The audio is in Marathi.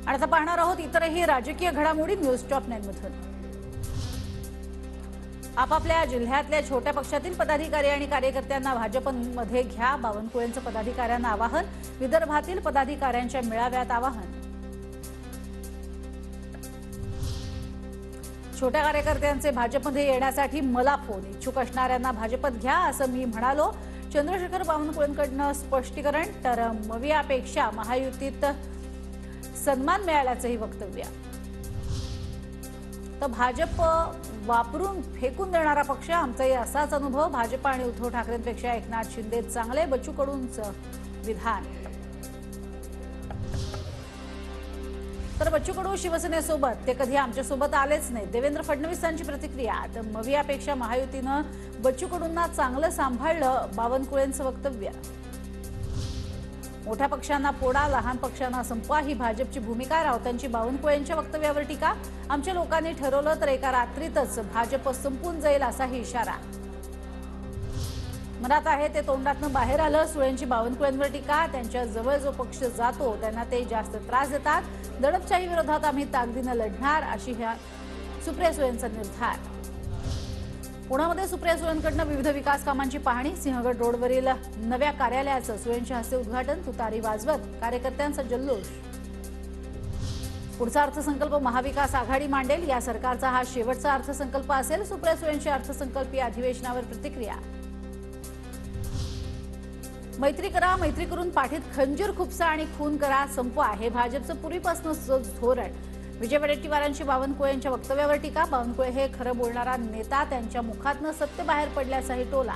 आणि आता पाहणार आहोत इतरही राजकीय घडामोडी न्यूज टॉप 9 मधून। आपापल्या जिल्ह्यातल्या छोट्या पक्षातील पदाधिकारी आणि कार्यकर्त्यांना भाजपमध्ये घ्या, बावनकुळेंचं पदाधिकाऱ्यांना आवाहन। विदर्भातील पदाधिकाऱ्यांच्या मेळाव्यात आवाहन। छोट्या कार्यकर्त्यांचे भाजपमध्ये येण्यासाठी मला फोन, इच्छुक असणाऱ्यांना भाजपत घ्या असं मी म्हणालो। चंद्रशेखर बावनकुळेंकडून स्पष्टीकरण। तर मवियापेक्षा महायुतीत सन्मान मिळाल्याचंही वक्तव्य। तर भाजप वापरून फेकून देणारा पक्ष, आमचाही असाच अनुभव। भाजप आणि उद्धव ठाकरेंपेक्षा एकनाथ शिंदे चांगले, बच्चू कडूंचं विधान। तर बच्चू कडू शिवसेनेसोबत, ते कधी आमच्यासोबत आलेच नाही, देवेंद्र फडणवीसांची प्रतिक्रिया। तर मवियापेक्षा महायुतीनं बच्चू कडूंना चांगलं सांभाळलं, बावनकुळेंचं वक्तव्य। मोठ्या पक्षांना फोडा, लहान पक्षांना संपवा ही भाजपची भूमिका। राऊतांची बावनकुळेंच्या वक्तव्यावर टीका। आमच्या लोकांनी ठरवलं तर एका रात्रीतच भाजप संपून जाईल असाही इशारा। मनात आहे ते तोंडातनं बाहेर आलं, सुळेंची बावनकुळेंवर टीका। त्यांच्या जवळ जो पक्ष जातो त्यांना ते जास्त त्रास देतात। दडपशाही विरोधात आम्ही ताकदीनं लढणार, अशी ह्या सुप्रिया सुळेंचा निर्धार। पुण्यामध्ये सुप्रिया सुळेंकडून विविध विकास कामांची पाहणी। सिंहगड रोडवरील नव्या कार्यालयाचं सुळेंच्या हस्ते उद्घाटन। तुतारी वाजवत कार्यकर्त्यांचा जल्लोष। पुढचा अर्थसंकल्प महाविकास आघाडी मांडेल, या सरकारचा हा शेवटचा अर्थसंकल्प असेल। सुप्रिया सुळेंची अर्थसंकल्पीय अधिवेशनावर प्रतिक्रिया। मैत्री करा, मैत्री करून पाठीत खंजीर खुपसा आणि खून करा, संपवा हे भाजपचं पूर्वीपासूनच धोरण। विजय वडेट्टीवारांची बावनकुळेंच्या वक्तव्यावर टीका। बावनकुळे हे खरं बोलणारा नेता, त्यांच्या मुखातनं सत्य बाहेर पडल्याचाही टोला।